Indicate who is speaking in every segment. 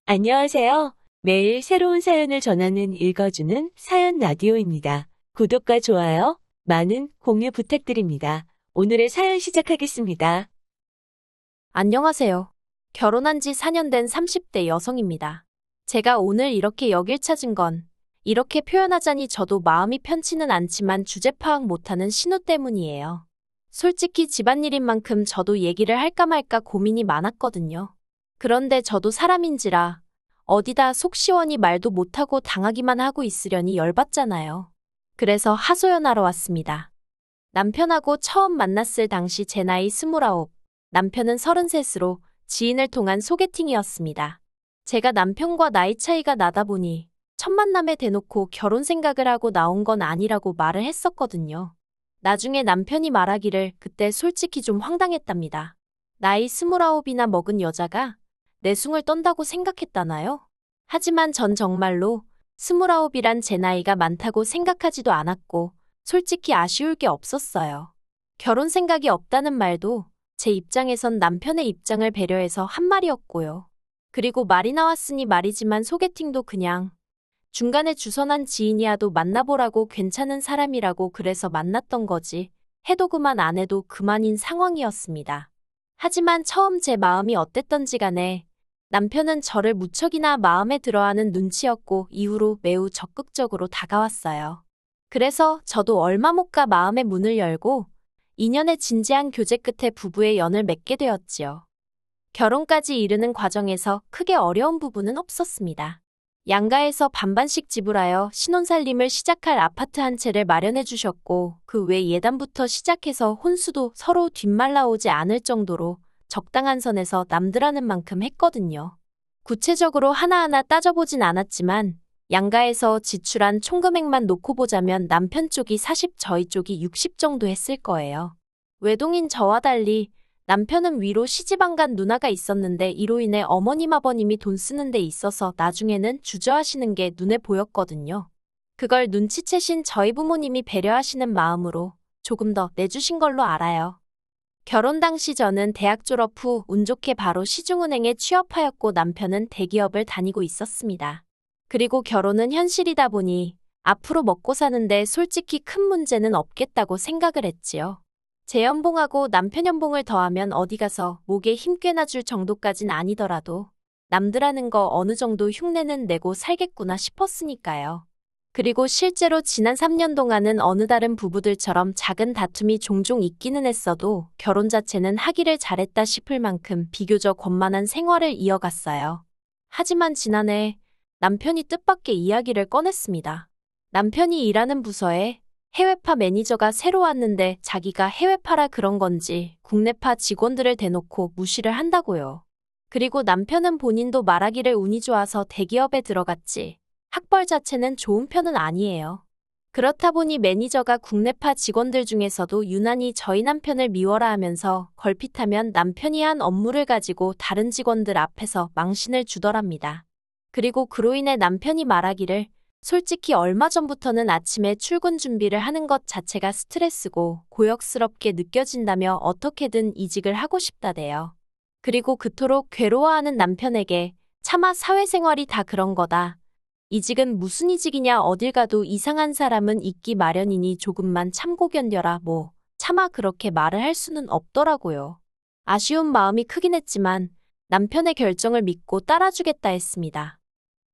Speaker 1: 안녕하세요. 매일 새로운 사연을 전하는 읽어주는 사연 라디오입니다. 구독과 좋아요, 많은 공유 부탁드립니다. 오늘의 사연 시작하겠습니다.
Speaker 2: 안녕하세요. 결혼한 지 4년 된 30대 여성입니다. 제가 오늘 이렇게 여길 찾은 건 이렇게 표현하자니 저도 마음이 편치는 않지만 주제 파악 못하는 신우 때문이에요. 솔직히 집안일인 만큼 저도 얘기를 할까 말까 고민이 많았거든요. 그런데 저도 사람인지라 어디다 속 시원히 말도 못하고 당하기만 하고 있으려니 열받잖아요. 그래서 하소연하러 왔습니다. 남편하고 처음 만났을 당시 제 나이 29, 남편은 33으로 지인을 통한 소개팅이었습니다. 제가 남편과 나이 차이가 나다 보니 첫 만남에 대놓고 결혼 생각을 하고 나온 건 아니라고 말을 했었거든요. 나중에 남편이 말하기를 그때 솔직히 좀 황당했답니다. 나이 29이나 먹은 여자가 내숭을 떤다고 생각했다나요? 하지만 전 정말로 29이란 제 나이가 많다고 생각하지도 않았고 솔직히 아쉬울 게 없었어요. 결혼 생각이 없다는 말도 제 입장에선 남편의 입장을 배려해서 한 말이었고요. 그리고 말이 나왔으니 말이지만 소개팅도 그냥 중간에 주선한 지인이야도 만나보라고 괜찮은 사람이라고 그래서 만났던 거지 해도 그만 안 해도 그만인 상황이었습니다. 하지만 처음 제 마음이 어땠던지 간에 남편은 저를 무척이나 마음에 들어하는 눈치였고 이후로 매우 적극적으로 다가왔어요. 그래서 저도 얼마 못 가 마음의 문을 열고 2년의 진지한 교제 끝에 부부의 연을 맺게 되었지요. 결혼까지 이르는 과정에서 크게 어려운 부분은 없었습니다. 양가에서 반반씩 지불하여 신혼살림을 시작할 아파트 한 채를 마련해 주셨고 그 외 예단부터 시작해서 혼수도 서로 뒷말라오지 않을 정도로 적당한 선에서 남들 하는 만큼 했거든요. 구체적으로 하나하나 따져보진 않았지만 양가에서 지출한 총금액만 놓고 보자면 남편 쪽이 40, 저희 쪽이 60 정도 했을 거예요. 외동인 저와 달리 남편은 위로 시집안 누나가 있었는데 이로 인해 어머님 아버님이 돈 쓰는 데 있어서 나중에는 주저하시는 게 눈에 보였거든요. 그걸 눈치채신 저희 부모님이 배려하시는 마음으로 조금 더 내주신 걸로 알아요. 결혼 당시 저는 대학 졸업 후 운 좋게 바로 시중은행에 취업하였고 남편은 대기업을 다니고 있었습니다. 그리고 결혼은 현실이다 보니 앞으로 먹고 사는데 솔직히 큰 문제는 없겠다고 생각을 했지요. 제 연봉하고 남편 연봉을 더하면 어디 가서 목에 힘 꽤나 줄 정도까진 아니더라도 남들 하는 거 어느 정도 흉내는 내고 살겠구나 싶었으니까요. 그리고 실제로 지난 3년 동안은 어느 다른 부부들처럼 작은 다툼이 종종 있기는 했어도 결혼 자체는 하기를 잘했다 싶을 만큼 비교적 원만한 생활을 이어갔어요. 하지만 지난해 남편이 뜻밖의 이야기를 꺼냈습니다. 남편이 일하는 부서에 해외파 매니저가 새로 왔는데 자기가 해외파라 그런 건지 국내파 직원들을 대놓고 무시를 한다고요. 그리고 남편은 본인도 말하기를 운이 좋아서 대기업에 들어갔지 학벌 자체는 좋은 편은 아니에요. 그렇다 보니 매니저가 국내파 직원들 중에서도 유난히 저희 남편을 미워라 하면서 걸핏하면 남편이 한 업무를 가지고 다른 직원들 앞에서 망신을 주더랍니다. 그리고 그로 인해 남편이 말하기를 솔직히 얼마 전부터는 아침에 출근 준비를 하는 것 자체가 스트레스고 고역스럽게 느껴진다며 어떻게든 이직을 하고 싶다대요. 그리고 그토록 괴로워하는 남편에게 차마 사회생활이 다 그런 거다. 이직은 무슨 이직이냐 어딜 가도 이상한 사람은 있기 마련이니 조금만 참고 견뎌라 차마 그렇게 말을 할 수는 없더라고요. 아쉬운 마음이 크긴 했지만 남편의 결정을 믿고 따라주겠다 했습니다.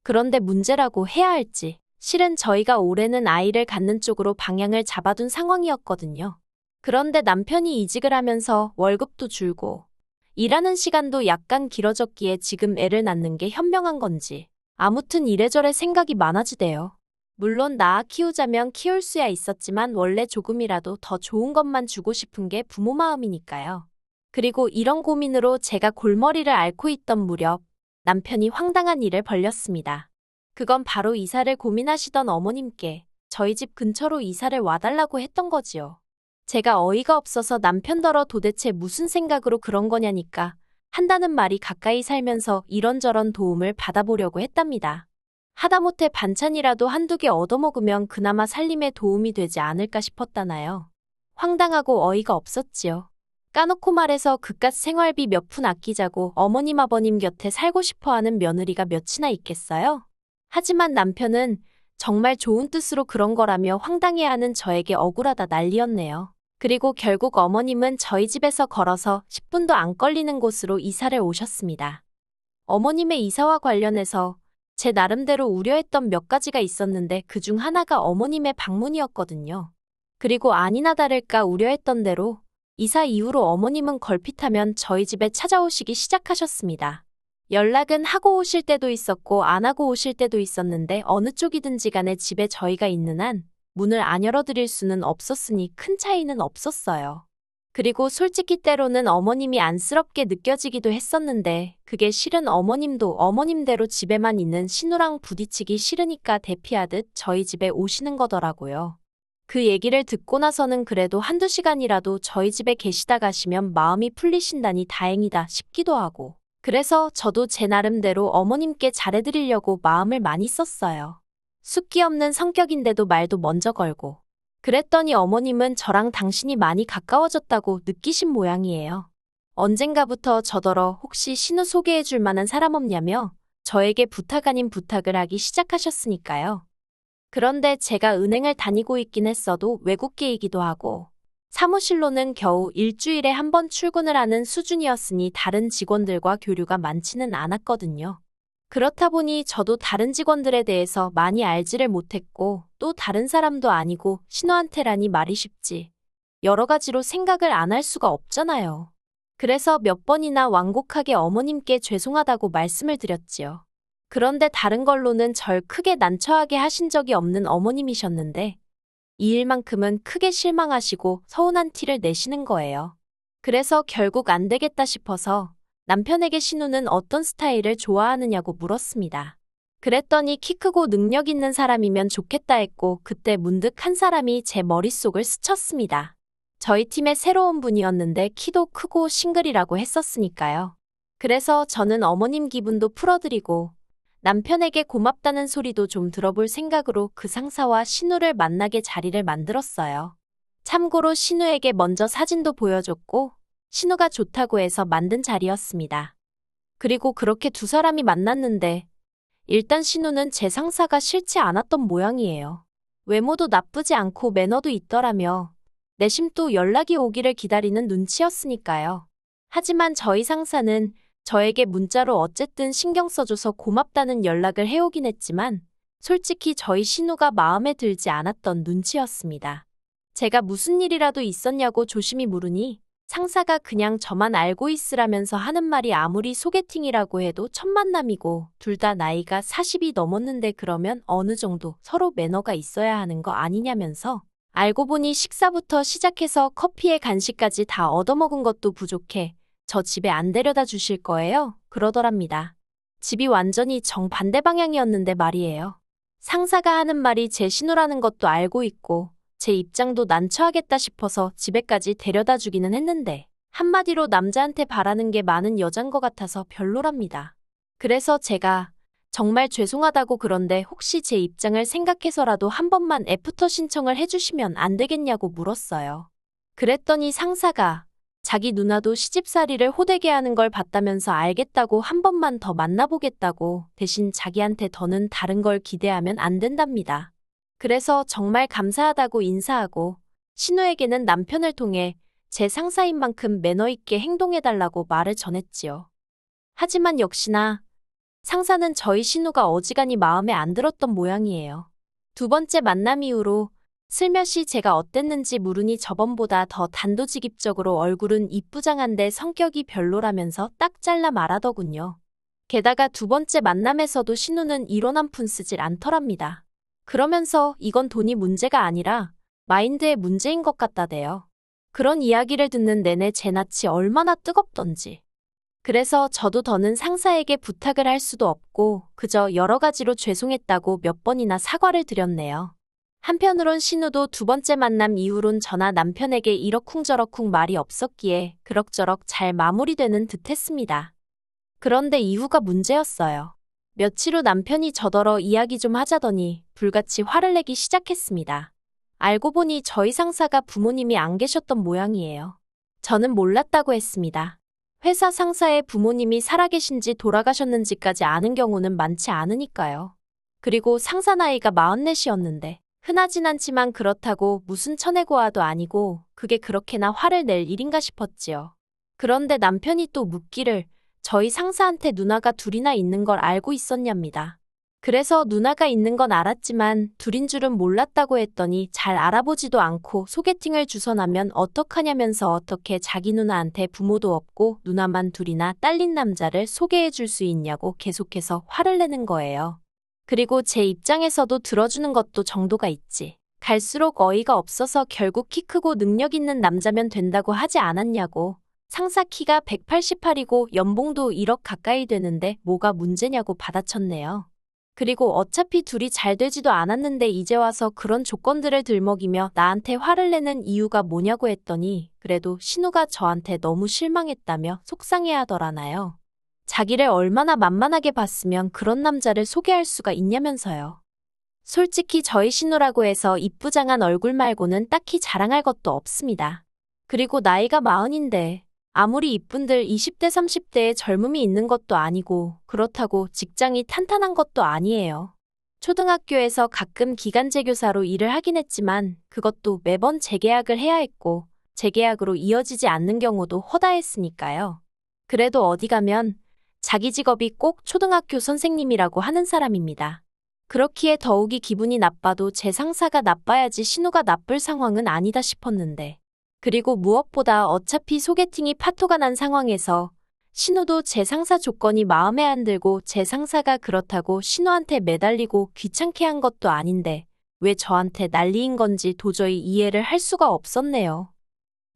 Speaker 2: 그런데 문제라고 해야 할지 실은 저희가 올해는 아이를 갖는 쪽으로 방향을 잡아둔 상황이었거든요. 그런데 남편이 이직을 하면서 월급도 줄고 일하는 시간도 약간 길어졌기에 지금 애를 낳는 게 현명한 건지 아무튼 이래저래 생각이 많아지대요. 물론 낳아 키우자면 키울 수야 있었지만 원래 조금이라도 더 좋은 것만 주고 싶은 게 부모 마음이니까요. 그리고 이런 고민으로 제가 골머리를 앓고 있던 무렵 남편이 황당한 일을 벌였습니다. 그건 바로 이사를 고민하시던 어머님께 저희 집 근처로 이사를 와달라고 했던 거지요. 제가 어이가 없어서 남편더러 도대체 무슨 생각으로 그런 거냐니까 한다는 말이 가까이 살면서 이런저런 도움을 받아보려고 했답니다. 하다못해 반찬이라도 한두 개 얻어먹으면 그나마 살림에 도움이 되지 않을까 싶었다나요. 황당하고 어이가 없었지요. 까놓고 말해서 그깟 생활비 몇 푼 아끼자고 어머님 아버님 곁에 살고 싶어하는 며느리가 몇이나 있겠어요? 하지만 남편은 정말 좋은 뜻으로 그런 거라며 황당해하는 저에게 억울하다 난리였네요. 그리고 결국 어머님은 저희 집에서 걸어서 10분도 안 걸리는 곳으로 이사를 오셨습니다. 어머님의 이사와 관련해서 제 나름대로 우려했던 몇 가지가 있었는데 그중 하나가 어머님의 방문이었거든요. 그리고 아니나 다를까 우려했던 대로 이사 이후로 어머님은 걸핏하면 저희 집에 찾아오시기 시작하셨습니다. 연락은 하고 오실 때도 있었고 안 하고 오실 때도 있었는데 어느 쪽이든지 간에 집에 저희가 있는 한 문을 안 열어드릴 수는 없었으니 큰 차이는 없었어요. 그리고 솔직히 때로는 어머님이 안쓰럽게 느껴지기도 했었는데 그게 실은 어머님도 어머님대로 집에만 있는 신우랑 부딪히기 싫으니까 대피하듯 저희 집에 오시는 거더라고요. 그 얘기를 듣고 나서는 그래도 한두 시간이라도 저희 집에 계시다 가시면 마음이 풀리신다니 다행이다 싶기도 하고 그래서 저도 제 나름대로 어머님께 잘해드리려고 마음을 많이 썼어요. 숫기 없는 성격인데도 말도 먼저 걸고 그랬더니 어머님은 저랑 당신이 많이 가까워졌다고 느끼신 모양이에요. 언젠가부터 저더러 혹시 신우 소개해줄 만한 사람 없냐며 저에게 부탁 아닌 부탁을 하기 시작하셨으니까요. 그런데 제가 은행을 다니고 있긴 했어도 외국계이기도 하고 사무실로는 겨우 일주일에 한 번 출근을 하는 수준이었으니 다른 직원들과 교류가 많지는 않았거든요. 그렇다 보니 저도 다른 직원들에 대해서 많이 알지를 못했고 또 다른 사람도 아니고 신우한테라니 말이 쉽지. 여러 가지로 생각을 안 할 수가 없잖아요. 그래서 몇 번이나 완곡하게 어머님께 죄송하다고 말씀을 드렸지요. 그런데 다른 걸로는 절 크게 난처하게 하신 적이 없는 어머님이셨는데 이 일만큼은 크게 실망하시고 서운한 티를 내시는 거예요. 그래서 결국 안 되겠다 싶어서 남편에게 신우는 어떤 스타일을 좋아하느냐고 물었습니다. 그랬더니 키 크고 능력 있는 사람이면 좋겠다 했고 그때 문득 한 사람이 제 머릿속을 스쳤습니다. 저희 팀의 새로운 분이었는데 키도 크고 싱글이라고 했었으니까요. 그래서 저는 어머님 기분도 풀어드리고 남편에게 고맙다는 소리도 좀 들어볼 생각으로 그 상사와 신우를 만나게 자리를 만들었어요. 참고로 신우에게 먼저 사진도 보여줬고 신우가 좋다고 해서 만든 자리였습니다. 그리고 그렇게 두 사람이 만났는데 일단 신우는 제 상사가 싫지 않았던 모양이에요. 외모도 나쁘지 않고 매너도 있더라며 내심 또 연락이 오기를 기다리는 눈치였으니까요. 하지만 저희 상사는 저에게 문자로 어쨌든 신경 써줘서 고맙다는 연락을 해오긴 했지만 솔직히 저희 신우가 마음에 들지 않았던 눈치였습니다. 제가 무슨 일이라도 있었냐고 조심히 물으니 상사가 그냥 저만 알고 있으라면서 하는 말이 아무리 소개팅이라고 해도 첫 만남이고 둘 다 나이가 40이 넘었는데 그러면 어느 정도 서로 매너가 있어야 하는 거 아니냐면서 알고 보니 식사부터 시작해서 커피에 간식까지 다 얻어먹은 것도 부족해 저 집에 안 데려다 주실 거예요? 그러더랍니다. 집이 완전히 정반대 방향이었는데 말이에요. 상사가 하는 말이 제 신우라는 것도 알고 있고 제 입장도 난처하겠다 싶어서 집에까지 데려다 주기는 했는데 한마디로 남자한테 바라는 게 많은 여잔 것 같아서 별로랍니다. 그래서 제가 정말 죄송하다고 그런데 혹시 제 입장을 생각해서라도 한 번만 애프터 신청을 해주시면 안 되겠냐고 물었어요. 그랬더니 상사가 자기 누나도 시집살이를 호되게 하는 걸 봤다면서 알겠다고 한 번만 더 만나보겠다고 대신 자기한테 더는 다른 걸 기대하면 안 된답니다. 그래서 정말 감사하다고 인사하고 신우에게는 남편을 통해 제 상사인 만큼 매너 있게 행동해달라고 말을 전했지요. 하지만 역시나 상사는 저희 신우가 어지간히 마음에 안 들었던 모양이에요. 두 번째 만남 이후로 슬며시 제가 어땠는지 물으니 저번보다 더 단도직입적으로 얼굴은 이쁘장한데 성격이 별로라면서 딱 잘라 말하더군요. 게다가 두 번째 만남에서도 신우는 1원 한 푼 쓰질 않더랍니다. 그러면서 이건 돈이 문제가 아니라 마인드의 문제인 것 같다대요. 그런 이야기를 듣는 내내 제 낯이 얼마나 뜨겁던지. 그래서 저도 더는 상사에게 부탁을 할 수도 없고 그저 여러 가지로 죄송했다고 몇 번이나 사과를 드렸네요. 한편으론 신우도 두 번째 만남 이후론 저나 남편에게 이러쿵저러쿵 말이 없었기에 그럭저럭 잘 마무리되는 듯 했습니다. 그런데 이후가 문제였어요. 며칠 후 남편이 저더러 이야기 좀 하자더니 불같이 화를 내기 시작했습니다. 알고 보니 저희 상사가 부모님이 안 계셨던 모양이에요. 저는 몰랐다고 했습니다. 회사 상사의 부모님이 살아계신지 돌아가셨는지까지 아는 경우는 많지 않으니까요. 그리고 상사 나이가 44이었는데 흔하진 않지만 그렇다고 무슨 천혜고아도 아니고 그게 그렇게나 화를 낼 일인가 싶었지요. 그런데 남편이 또 묻기를 저희 상사한테 누나가 둘이나 있는 걸 알고 있었냐입니다. 그래서 누나가 있는 건 알았지만 둘인 줄은 몰랐다고 했더니 잘 알아보지도 않고 소개팅을 주선하면 어떡하냐면서 어떻게 자기 누나한테 부모도 없고 누나만 둘이나 딸린 남자를 소개해 줄 수 있냐고 계속해서 화를 내는 거예요. 그리고 제 입장에서도 들어주는 것도 정도가 있지. 갈수록 어이가 없어서 결국 키 크고 능력 있는 남자면 된다고 하지 않았냐고. 상사 키가 188이고 연봉도 1억 가까이 되는데 뭐가 문제냐고 받아쳤네요. 그리고 어차피 둘이 잘 되지도 않았는데 이제 와서 그런 조건들을 들먹이며 나한테 화를 내는 이유가 뭐냐고 했더니 그래도 신우가 저한테 너무 실망했다며 속상해하더라나요. 자기를 얼마나 만만하게 봤으면 그런 남자를 소개할 수가 있냐면서요. 솔직히 저희 신우라고 해서 이쁘장한 얼굴 말고는 딱히 자랑할 것도 없습니다. 그리고 나이가 40인데 아무리 이쁜들 20대 30대에 젊음이 있는 것도 아니고 그렇다고 직장이 탄탄한 것도 아니에요. 초등학교에서 가끔 기간제 교사로 일을 하긴 했지만 그것도 매번 재계약을 해야 했고 재계약으로 이어지지 않는 경우도 허다했으니까요. 그래도 어디 가면 자기 직업이 꼭 초등학교 선생님이라고 하는 사람입니다. 그렇기에 더욱이 기분이 나빠도 제 상사가 나빠야지 신우가 나쁠 상황은 아니다 싶었는데 그리고 무엇보다 어차피 소개팅이 파토가 난 상황에서 신우도 제 상사 조건이 마음에 안 들고 제 상사가 그렇다고 신우한테 매달리고 귀찮게 한 것도 아닌데 왜 저한테 난리인 건지 도저히 이해를 할 수가 없었네요.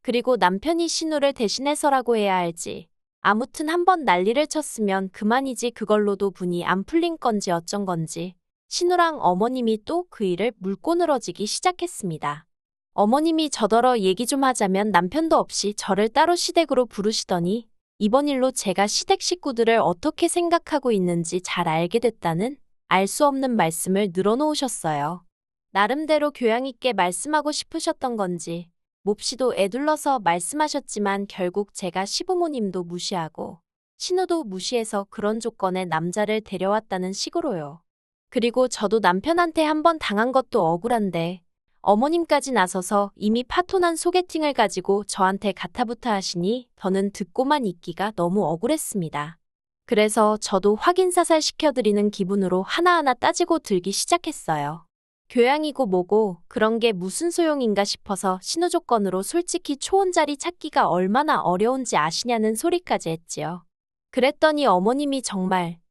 Speaker 2: 그리고 남편이 신우를 대신해서라고 해야 할지 아무튼 한번 난리를 쳤으면 그만이지 그걸로도 분이 안 풀린 건지 어쩐 건지 신우랑 어머님이 또 그 일을 물고 늘어지기 시작했습니다. 어머님이 저더러 얘기 좀 하자면 남편도 없이 저를 따로 시댁으로 부르시더니 이번 일로 제가 시댁 식구들을 어떻게 생각하고 있는지 잘 알게 됐다는 알 수 없는 말씀을 늘어놓으셨어요. 나름대로 교양 있게 말씀하고 싶으셨던 건지 몹시도 애둘러서 말씀하셨지만 결국 제가 시부모님도 무시하고 신우도 무시해서 그런 조건의 남자를 데려왔다는 식으로요. 그리고 저도 남편한테 한번 당한 것도 억울한데 어머님까지 나서서 이미 파토난 소개팅을 가지고 저한테 가타부타 하시니 저는 듣고만 있기가 너무 억울했습니다. 그래서 저도 확인사살 시켜드리는 기분으로 하나하나 따지고 들기 시작했어요. 교양이고 뭐고 그런 게 무슨 소용인가 싶어서 신우 조건으로 솔직히 초혼자리 찾기가 얼마나 어려운지 아시냐는 소리까지 했지요. 그랬더니 어머님이 정말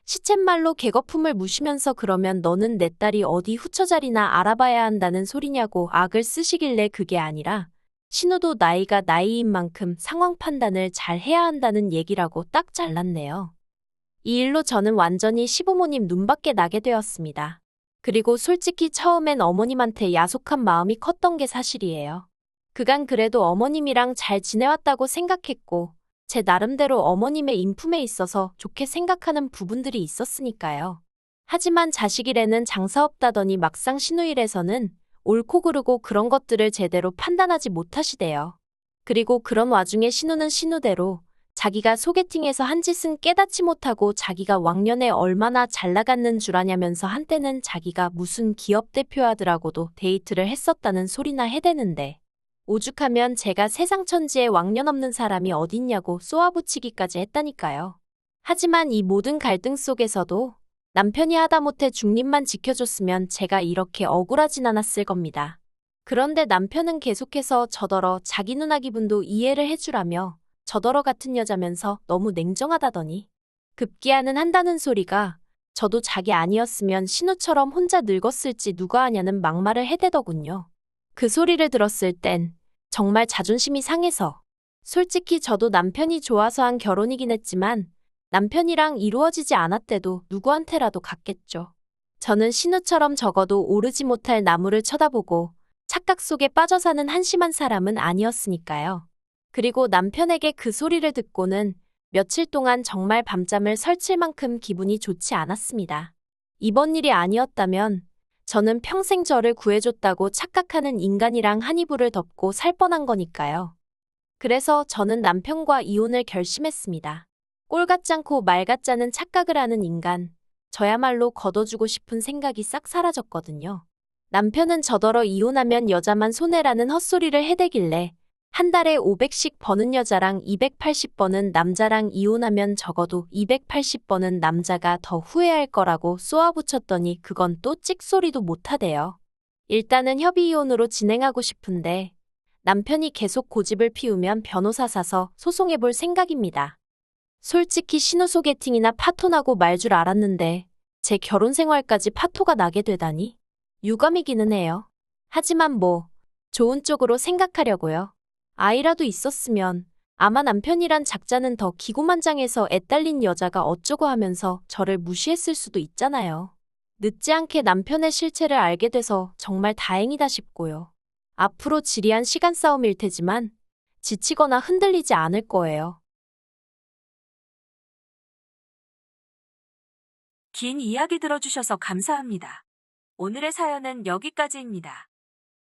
Speaker 2: 시쳇말로 개거품을 무시면서 그러면 너는 내 딸이 어디 후처자리나 알아봐야 한다는 소리냐고 악을 쓰시길래 그게 아니라 신우도 나이가 나이인 만큼 상황 판단을 잘 해야 한다는 얘기라고 딱 잘랐네요. 이 일로 저는 완전히 시부모님 눈밖에 나게 되었습니다. 그리고 솔직히 처음엔 어머님한테 야속한 마음이 컸던 게 사실이에요. 그간 그래도 어머님이랑 잘 지내왔다고 생각했고 제 나름대로 어머님의 인품에 있어서 좋게 생각하는 부분들이 있었으니까요. 하지만 자식일에는 장사 없다더니 막상 신우일에서는 옳고 그르고 그런 것들을 제대로 판단하지 못하시대요. 그리고 그런 와중에 신우는 신우대로 자기가 소개팅에서 한 짓은 깨닫지 못하고 자기가 왕년에 얼마나 잘 나갔는 줄 아냐면서 한때는 자기가 무슨 기업 대표하더라고도 데이트를 했었다는 소리나 해대는데 오죽하면 제가 세상 천지에 왕년 없는 사람이 어딨냐고 쏘아붙이기까지 했다니까요. 하지만 이 모든 갈등 속에서도 남편이 하다못해 중립만 지켜줬으면 제가 이렇게 억울하진 않았을 겁니다. 그런데 남편은 계속해서 저더러 자기 누나 기분도 이해를 해주라며 저더러 같은 여자면서 너무 냉정하다더니 급기야는 한다는 소리가 저도 자기 아니었으면 신우처럼 혼자 늙었을지 누가 아냐는 막말을 해대더군요. 그 소리를 들었을 땐 정말 자존심이 상해서 솔직히 저도 남편이 좋아서 한 결혼이긴 했지만 남편이랑 이루어지지 않았대도 누구한테라도 갔겠죠. 저는 신우처럼 적어도 오르지 못할 나무를 쳐다보고 착각 속에 빠져 사는 한심한 사람은 아니었으니까요. 그리고 남편에게 그 소리를 듣고는 며칠 동안 정말 밤잠을 설칠 만큼 기분이 좋지 않았습니다. 이번 일이 아니었다면 저는 평생 저를 구해줬다고 착각하는 인간이랑 한 이불을 덮고 살 뻔한 거니까요. 그래서 저는 남편과 이혼을 결심했습니다. 꼴 같지 않고 말 같지 않은 착각을 하는 인간. 저야말로 걷어주고 싶은 생각이 싹 사라졌거든요. 남편은 저더러 이혼하면 여자만 손해라는 헛소리를 해대길래 한 달에 500씩 버는 여자랑 280 버는 남자랑 이혼하면 적어도 280 버는 남자가 더 후회할 거라고 쏘아붙였더니 그건 또 찍소리도 못하대요. 일단은 협의 이혼으로 진행하고 싶은데 남편이 계속 고집을 피우면 변호사 사서 소송해볼 생각입니다. 솔직히 신호 소개팅이나 파토나고 말 줄 알았는데 제 결혼 생활까지 파토가 나게 되다니 유감이기는 해요. 하지만 뭐 좋은 쪽으로 생각하려고요. 아이라도 있었으면 아마 남편이란 작자는 더 기고만장해서 애딸린 여자가 어쩌고 하면서 저를 무시했을 수도 있잖아요. 늦지 않게 남편의 실체를 알게 돼서 정말 다행이다 싶고요. 앞으로 지리한 시간 싸움일 테지만 지치거나 흔들리지 않을 거예요.
Speaker 1: 긴 이야기 들어주셔서 감사합니다. 오늘의 사연은 여기까지입니다.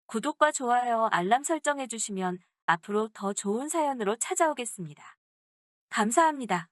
Speaker 1: 구독과 좋아요, 알람 설정해주시면 앞으로 더 좋은 사연으로 찾아오겠습니다. 감사합니다.